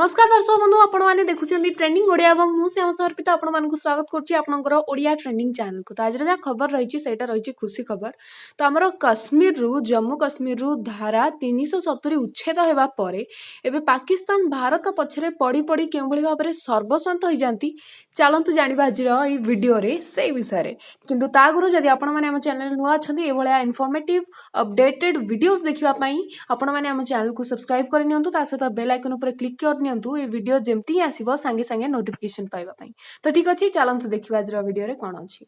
नमस्कार दर्शक बंधु आपण मैंने देखुं ट्रेंडिंग ओडिया और मुझे श्याम अर्पिता आपण मानक स्वागत करुँच ओडिया ट्रेंडिंग चैनल को। तो आज जहाँ खबर रही रही खुशी खबर। तो आमर कश्मीर जम्मू कश्मीर धारा 370 उच्छेद होगा एवं पाकिस्तान भारत पछरे पड़ी पड़ी के भाव में सर्वस्वांत हो जाती। चलतु जाना आज भिडियो से विषय में किंतु तागुरु जदि आपण मैंने आम चैनल नुआ अच्छा ये इनफॉर्मेटिव अपडेटेड वीडियोस देखापी आपण मैंने आम चैनल को सब्सक्राइब करनी सहित बेल आइकन पर क्लिक करनियंतु ये वीडियो जेमती आसीबो संगे संगे नोटिफिकेशन पाइबा पई। तो ठीक अछि चलंतु देखिबा आज वीडियो रे कोन अछि।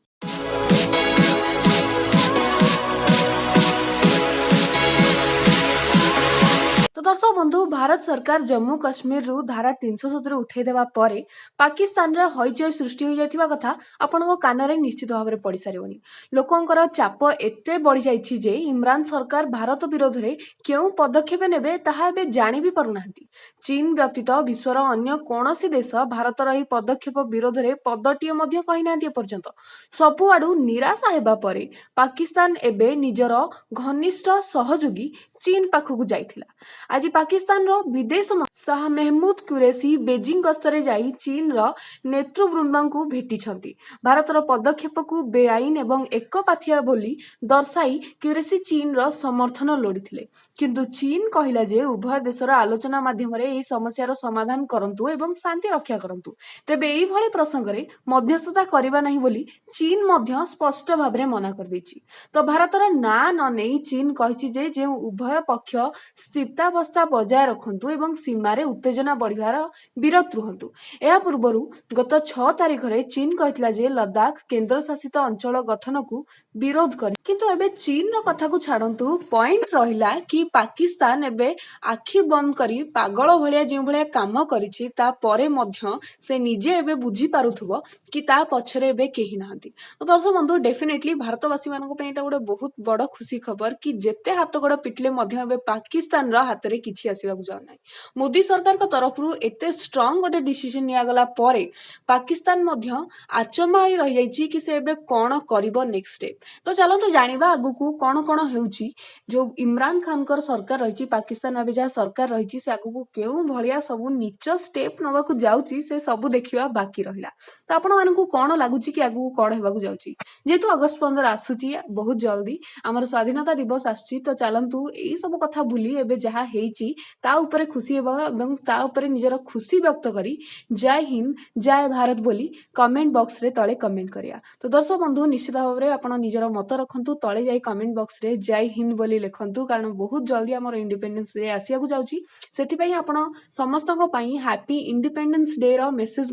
तो दर्शक बंधु भारत सरकार जम्मू कश्मीर धारा 370 उठे देवा परे पाकिस्तान रे हईचई सृष्टि हो जाथिबा कथा आपनको कान रे निश्चित भाव में पड़ी सारिबनी। लोकंकर चाप एते बढ़ी जाइछि जे इमरान सरकार भारत विरोध रे केउ पदक्षेप नेबे ताहा एबे जानि भी पारुनाहांती। चीन व्यतीत विश्वर अन्य कोनोसी देश भारतर एही पदक्षेप विरोध रे पदटिए मध्य कहि नांती पर्यंत। सबु आडू निराशा हेबा परे पाकिस्तान एबे निजर घनिष्ठ सहयोगी चीन पाखकु जाइथिला। आज पाकिस्तान रो विदेश शाह महमूद कुरैशी बेजिंग गस्तरे जाई चीन रो नेतृवृंद को भेटी छंती। भारतर पदक्षेप को बेआईन एवं एकपाथिया बोली दर्शाई कुरैशी चीन रो समर्थन लोड़ीथिले। किंतु चीन कहिला जे उभय देशर आलोचना माध्यम रे एही समस्यार समाधान करंतु एवं शांति रक्षा करंतु। तेबे एही भली प्रसंग रे मध्यस्थता करिबा नाही बोली चीन मध्य स्पष्ट भाव रे मना कर दैछि। तो भारतर ना न नै चीन कहिछि जे जे उभय पक्ष स्थितावस्था बजाय रखंतु एवं सीमारे उत्तेजना बढ़िबार विरत रुहंतु। एहा पूर्वरु गत 6 तारिख रे चीन कहितला जे लद्दाख केंद्र शासित अंचल गठन को विरोध करी। किंतु एबे चीन रो कथा को छाडंतु पॉइंट रहिला कि पाकिस्तान एबे आखि बंद करी पागल भलिया जे भलिया काम करिछि ता परे मध्य से निजे एबे बुझी पारुथबो कि ता पछरे एबे केही नाहंती। तो दर्शक बंधु डेफिनेटली भारतवासी मानको पे एटा गोटे बहुत बड़ खुशी खबर कि जेते हाथ गोड़ पिटले मध्य एबे पाकिस्तान रो हाथ रे किछि आसीबा जाउ नै। मोदी सरकार को तरफ रु एते स्ट्रांग गोटे डिसीजन निया गला परे पाकिस्तान मध्य आचम्बा होई रहि जाइछि कि से एबे कोन करिवो नेक्स्ट स्टेप। तो चलंतु जानिबा आगु को कोन कोन हेउछि जो इमरान खान कर सरकार रहिछि पाकिस्तान एबे जा सरकार रहिछि से आगु को केउ भलिया सब नीच स्टेप नबा को जाउछि से सब देखिबा बाकी रहिला। तो आपण मानकु कोन लागुछि कि आगु कोन हेबा को जाउछि जेतु अगस्त 15 आसुछि बहुत जल्दी हमर स्वाधीनता दिवस आसुछि। तो चलंतु एई सब कथा भूली एबे जहा हेइछि ता ऊपर खुशी हेबा एवं ता ऊपर निजर खुशी व्यक्त करी जय हिंद जय भारत बोली कमेंट बॉक्स रे तळे कमेंट करिया। तो दर्शक बंधु निश्चित भाव रे आपण निजर मत रखंतु तळे जाई कमेंट बॉक्स रे जय हिंद बोली लिखंतु कारण बहुत जल्दी हमर इंडिपेंडेंस डे आसिया को जाउछि। सेति पई आपण समस्तक पई हैप्पी इंडिपेंडेंस डे रो मेसेज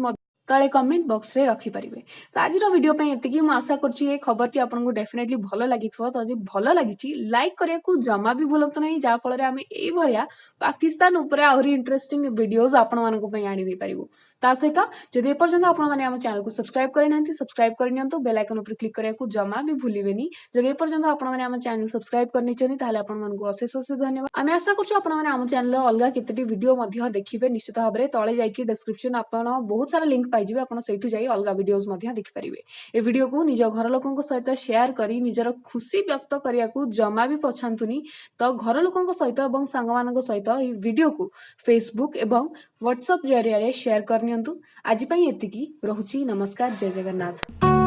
तले कमेंट बॉक्स रे रखि परिबे। तो आज वीडियो पे एतिकी मु आशा करछि ए खबर टी आपनको डेफिनेटली भलो लागिथो। तो जे भलो लागिछि लाइक करिया को जमा भी भूलंतु नहीं जा फल रे हम एई भलिया पाकिस्तान ऊपर आहुरी इंटरेस्टिंग वीडियोस आपण मानको पे आनी दे परिबो। ता सहित जदि एपर्यंत आपण माने हम चैनल को सब्सक्राइब करि नांती सब्सक्राइब करनियंतु बेल आइकन ऊपर क्लिक करिया को जमा भी भूलिबेनी। जदि एपर्यंत आपण माने हम चैनल सब्सक्राइब करनि छनि ताले आपण मानको अशेष अशेष धन्यवाद। आमे आशा करछु आपण माने हम चैनल अलगा केतेटी वीडियो मध्य देखिबे। निश्चित भाव रे तळे जाई कि डिस्क्रिप्शन आपण बहुत सारा लिंक पाइ जिवे आपण सेठु जाई अलगा वीडियोस मध्य देखि परिबे। ए वीडियो को निज घर लोकन सहित शेयर करी निजर खुशी व्यक्त करिया को जमा भी पछांतुनी। तो घर लोकन सहित एवं सांग मानक सहित ए वीडियो को फेसबुक एवं व्हाट्सएप जरिया रे शेयर करनियंतु। आज पई एतिकी रहुची नमस्कार जय जगन्नाथ।